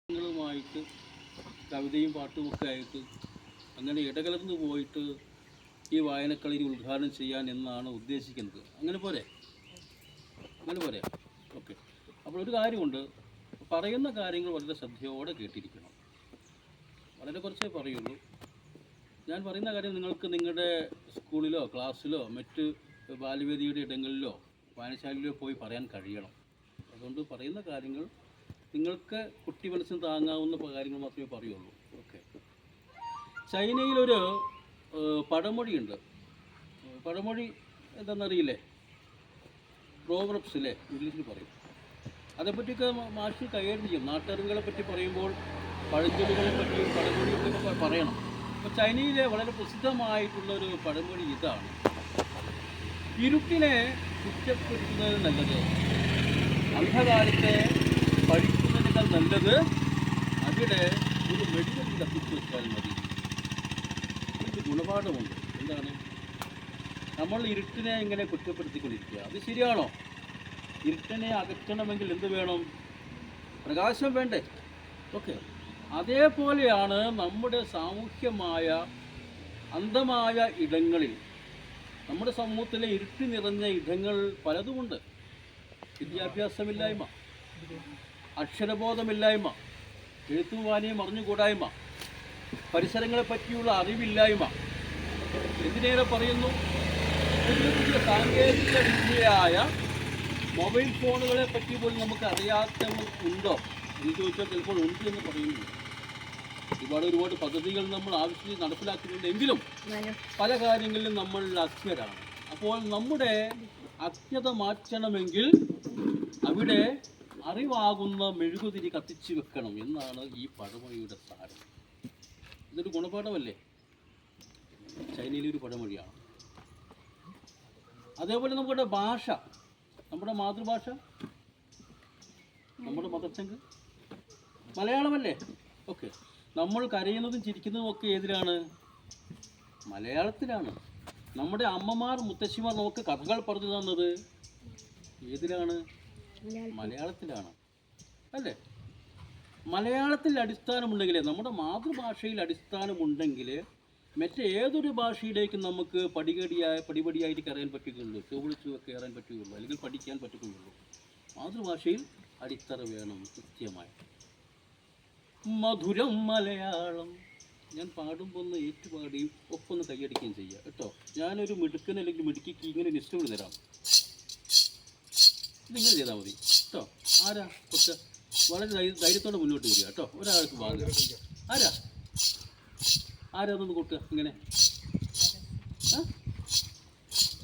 ങ്ങളുമായിട്ട് കവിതയും പാട്ടുമൊക്കെ ആയിട്ട് അങ്ങനെ ഇടകലർന്ന് പോയിട്ട് ഈ വായനക്കളരി ഉദ്ഘാടനം ചെയ്യാൻ എന്നാണ് ഉദ്ദേശിക്കുന്നത്. അങ്ങനെ പോരെ? ഓക്കെ. അപ്പോൾ ഒരു കാര്യമുണ്ട്, പറയുന്ന കാര്യങ്ങൾ വളരെ ശ്രദ്ധയോടെ കേട്ടിരിക്കണം. വളരെ കുറച്ചേ പറയുള്ളൂ. ഞാൻ പറയുന്ന കാര്യം നിങ്ങൾക്ക് നിങ്ങളുടെ സ്കൂളിലോ ക്ലാസ്സിലോ മറ്റ് ബാലവേദിയുടെ ഇടങ്ങളിലോ വായനശാലയിലോ പോയി പറയാൻ കഴിയണം. അതുകൊണ്ട് പറയുന്ന കാര്യങ്ങൾ നിങ്ങൾക്ക് കുട്ടി മനസ്സിന് താങ്ങാവുന്ന കാര്യങ്ങൾ മാത്രമേ പറയുള്ളൂ. ഓക്കെ. ചൈനയിലൊരു പഴമൊഴിയുണ്ട്. പഴമൊഴി എന്താണെന്നറിയില്ലേ? പ്രോവർബ്സ് അല്ലേ, ഇംഗ്ലീഷിൽ പറയും. അതേപ്പറ്റിയൊക്കെ മാഷ് കൈകാര്യം ചെയ്യും. നാട്ടറിവുകളെ പറ്റി പറയുമ്പോൾ പഴഞ്ചൊല്ലുകളെ പറ്റിയും പഴമൊഴിയൊക്കെ പറയണം. അപ്പോൾ ചൈനയിലെ വളരെ പ്രസിദ്ധമായിട്ടുള്ളൊരു പഴമൊഴി ഇതാണ്: ഇരുട്ടിനെ കുറ്റപ്പെടുത്തുന്നത് നല്ലത്, അന്ധകാലത്തെ പഠിക്കുന്നതിനേക്കാൾ നല്ലത് അവിടെ ഒരു മെഡിക്കൽ കത്തിച്ചു വെച്ചാൽ മതി. ഒരു ഗുണപാഠമുണ്ട്. എന്താണ്? നമ്മൾ ഇരുട്ടിനെ ഇങ്ങനെ കുറ്റപ്പെടുത്തിക്കൊണ്ടിരിക്കുക. അത് ശരിയാണോ? ഇരുട്ടിനെ അകറ്റണമെങ്കിൽ എന്ത് വേണം? പ്രകാശം വേണ്ടേ? ഓക്കെ. അതേപോലെയാണ് നമ്മുടെ സാമൂഹ്യമായ അന്ധമായ ഇടങ്ങളിൽ, നമ്മുടെ സമൂഹത്തിലെ ഇരുട്ടി നിറഞ്ഞ ഇടങ്ങൾ പലതുമുണ്ട്. വിദ്യാഭ്യാസമില്ലായ്മ, അക്ഷരബോധമില്ലായ്മ, എഴുത്തും വായനയും അറിഞ്ഞുകൂടായ്മ, പരിസരങ്ങളെ പറ്റിയുള്ള അറിവില്ലായ്മ. എന്തിനേറെ പറയുന്നു, പുതിയ പുതിയ സാങ്കേതിക വിദ്യയായ മൊബൈൽ ഫോണുകളെ പറ്റി പോലും നമുക്ക് അറിയാത്തവരുണ്ടോ എന്ന് ചോദിച്ചാൽ ചിലപ്പോൾ ഉണ്ട് എന്ന് പറയുന്നു. ഒരുപാട് പദ്ധതികൾ നമ്മൾ ആവശ്യത്തിൽ നടപ്പിലാക്കുന്നുണ്ടെങ്കിലും പല കാര്യങ്ങളിലും നമ്മൾ അജ്ഞരാണ്. അപ്പോൾ നമ്മുടെ അജ്ഞത മാറ്റണമെങ്കിൽ അവിടെ അറിവാകുന്ന മെഴുകുതിരി കത്തിച്ചു വെക്കണം എന്നാണ് ഈ പഴമൊഴിയുടെ സാരം. ഇതൊരു ഗുണപാഠമല്ലേ? ചൈനയിലെ ഒരു പഴമൊഴിയാണ്. അതേപോലെ നമ്മുടെ ഭാഷ, നമ്മുടെ മാതൃഭാഷ, നമ്മുടെ മദർടങ്ക് മലയാളമല്ലേ? ഓക്കെ. നമ്മൾ കരയുന്നതും ചിരിക്കുന്നതും ഒക്കെ ഏതിലാണ്? മലയാളത്തിലാണ്. നമ്മുടെ അമ്മമാർ മുത്തശ്ശിമാർ നമുക്ക് കഥകൾ പറഞ്ഞു തന്നത് ഏതിലാണ്? മലയാളത്തിലാണ് അല്ലേ? മലയാളത്തിൽ അടിസ്ഥാനമുണ്ടെങ്കിൽ, നമ്മുടെ മാതൃഭാഷയിൽ അടിസ്ഥാനമുണ്ടെങ്കിൽ മറ്റേതൊരു ഭാഷയിലേക്കും നമുക്ക് പടിപടിയായിട്ട് കയറാൻ പറ്റുകയുള്ളൂ, ചുവളിച്ചു കയറാൻ പറ്റുകയുള്ളൂ, അല്ലെങ്കിൽ പഠിക്കാൻ പറ്റുകയുള്ളൂ. മാതൃഭാഷയിൽ അടിത്തറ വേണം കൃത്യമായി. മധുരം മലയാളം. ഞാൻ പാടുമ്പോൾ ഒന്ന് ഏറ്റുപാടി ഒപ്പൊന്ന് കൈയടിക്കുകയും ചെയ്യുക കേട്ടോ. ഞാനൊരു മിടുക്കൻ അല്ലെങ്കിൽ മിടുക്കിക്ക് ഇങ്ങനെ ലിസ്റ്റ് തരാം, നിങ്ങൾ ചെയ്താൽ മതി കേട്ടോ. ആരാ കുറച്ച് വളരെ ധൈര്യത്തോടെ മുന്നോട്ട് വരിക കേട്ടോ. ഒരാൾക്ക് ഭാഗം ആരാ അതൊന്ന് കൂട്ടുക ഇങ്ങനെ.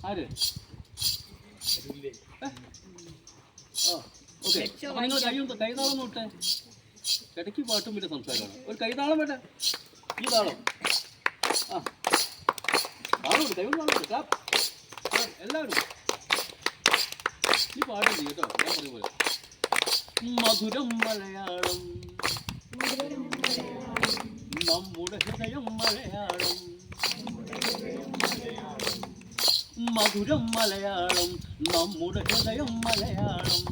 ആര്? ഓക്കെ. നിങ്ങൾ കൈതാളം നോട്ടെ. ഇടയ്ക്ക് പാട്ടും പിന്നെ സംസാരമാണ്. ഒരു കൈതാളം വേണ്ട. ഈ താളം താളമുണ്ട്, കൈകൊണ്ട് താളം എല്ലാവരും ഈ പാട്ട് ചെയ്യും കേട്ടോ. ഞാൻ പറയും പോലെ മധുരം മലയാളം, നമ്മുടെ ഹൃദയം മലയാളം. മധുരം മലയാളം, നമ്മുടെ ഹൃദയം മലയാളം.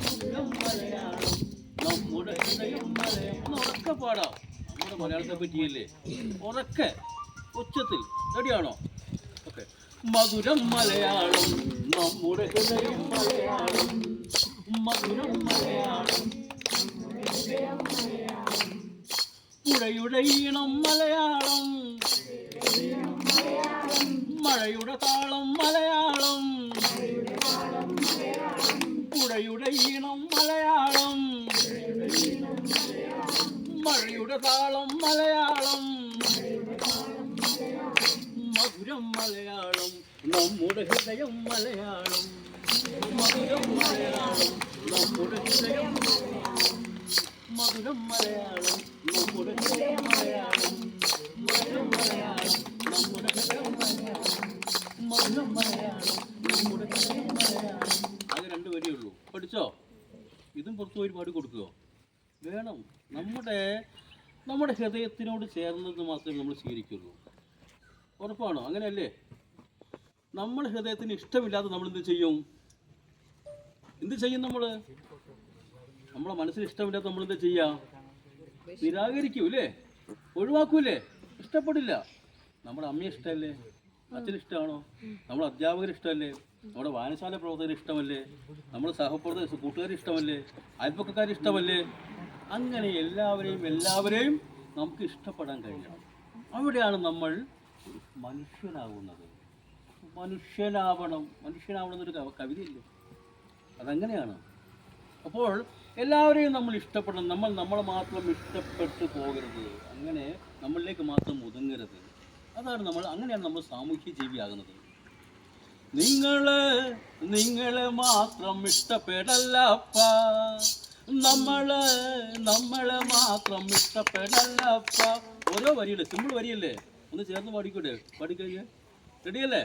മധുരം മലയാളം, നമ്മുടെ ഹൃദയം മലയാളം. ഒന്ന് ഉറക്കെ പാടാം. നമ്മുടെ മലയാളത്തെ പറ്റിയല്ലേ? ഉറക്കെ ഉച്ചത്തിൽ. റെഡിയാണോ? ഓക്കെ. മധുരം മലയാളം, നമ്മുടെ ഹൃദയം മലയാളം. മധുരം മലയാളം, പുഴയുടെ ഈണം മലയാളം, മഴയുടെ താളം മലയാളം. പുഴയുടെ ഈണം മലയാളം, മഴയുടെ താളം മലയാളം. മധുരം മലയാളം, നമ്മുടെ ഹൃദയം മലയാളം. മധുരം മലയാളം, നമ്മുടെ ഹൃദയം. മധുരം മലയാളം, നമ്മുടെ ഹൃദയം മലയാളം. മധുരം മലയാളം, നമ്മുടെ ഹൃദയം മലയാളം. മധുരം മലയാളം, നമ്മുടെ ഹൃദയം മലയാളം. അത് രണ്ട് വരിയുള്ളൂ. പഠിച്ചോ? ഇതും പുറത്തു പോയി പാടി കൊടുക്കുകയോ വേണം. നമ്മുടെ ഹൃദയത്തിനോട് ചേർന്നത് മാത്രമേ നമ്മൾ സ്വീകരിക്കുള്ളൂ. ഉറപ്പാണോ? അങ്ങനെയല്ലേ? നമ്മുടെ ഹൃദയത്തിന് ഇഷ്ടമില്ലാതെ നമ്മൾ എന്ത് ചെയ്യും? നമ്മൾ നമ്മളെ മനസ്സിൽ ഇഷ്ടമില്ലാത്ത നമ്മളെന്താ ചെയ്യാം? നിരാകരിക്കൂലേ, ഒഴിവാക്കൂലേ, ഇഷ്ടപ്പെടില്ല. നമ്മുടെ അമ്മയെ ഇഷ്ടമല്ലേ? അച്ഛന് ഇഷ്ടമാണോ? നമ്മുടെ അധ്യാപകർ ഇഷ്ടമല്ലേ? നമ്മുടെ വായനശാല പ്രവർത്തകർ ഇഷ്ടമല്ലേ? നമ്മുടെ സഹപ്രവർത്തകർ കൂട്ടുകാർ ഇഷ്ടമല്ലേ? അയൽപ്പക്കക്കാർ ഇഷ്ടമല്ലേ? അങ്ങനെ എല്ലാവരെയും നമുക്ക് ഇഷ്ടപ്പെടാൻ കഴിയണം. അവിടെയാണ് നമ്മൾ മനുഷ്യനാകുന്നത്. മനുഷ്യനാവണം എന്നൊരു കവിതയില്ലേ, അതങ്ങനെയാണ്. അപ്പോൾ എല്ലാവരെയും നമ്മൾ ഇഷ്ടപ്പെടണം. നമ്മളെ മാത്രം ഇഷ്ടപ്പെട്ടു പോകരുത്, അങ്ങനെ നമ്മളിലേക്ക് മാത്രം ഒതുങ്ങരുത്. അങ്ങനെയാണ് നമ്മൾ സാമൂഹ്യ ജീവിയാകുന്നത്. നിങ്ങളെ മാത്രം ഇഷ്ടപ്പെടല്ലപ്പ, നമ്മളെ മാത്രം ഇഷ്ടപ്പെടല്ലപ്പ. ഓരോ വരിയല്ലേ, സിമ്പിൾ വരിയല്ലേ, ഒന്ന് ചേർന്ന് പാടിക്കഴിഞ്ഞ് റെഡിയല്ലേ?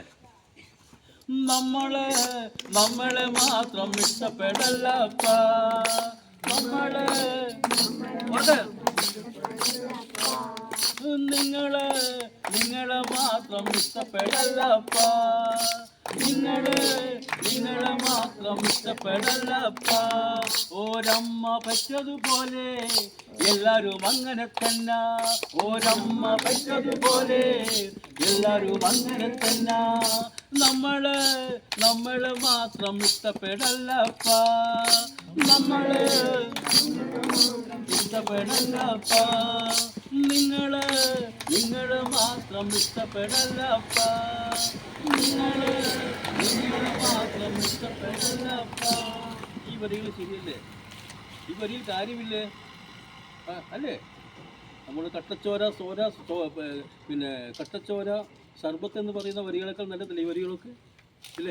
നമ്മളെ മാത്രം ഇഷ്ടപ്പെടല്ലപ്പ, നിങ്ങളെ മാത്രം ഇഷ്ടപ്പെടല്ലപ്പ, നിങ്ങളെ മാത്രം ഇഷ്ടപ്പെടല്ലപ്പ. ഒരമ്മ പറ്റതുപോലെ എല്ലാരും അങ്ങനെ തന്നെ, ഒരമ്മ പറ്റതുപോലെ എല്ലാരും അങ്ങനെ തന്നെ. നമ്മളെ മാത്രം ഇഷ്ടപ്പെടല്ലപ്പ, ഇഷ്ടപ്പെടല്ലപ്പ. നിങ്ങളെ മാത്രം ഇഷ്ടപ്പെടല്ലപ്പ, നിങ്ങളെ മാത്രം ഇഷ്ടപ്പെടല്ലപ്പ. ഈ വരികൾ ശരിയല്ലേ? ഈ വരിയിൽ കാര്യമില്ലേ? അല്ലേ? നമ്മൾ കട്ടച്ചോര സർബത്ത് എന്ന് പറയുന്ന വരികളേക്കാൾ നല്ലതല്ലേ ഈ വരികളൊക്കെ? ഇല്ലേ?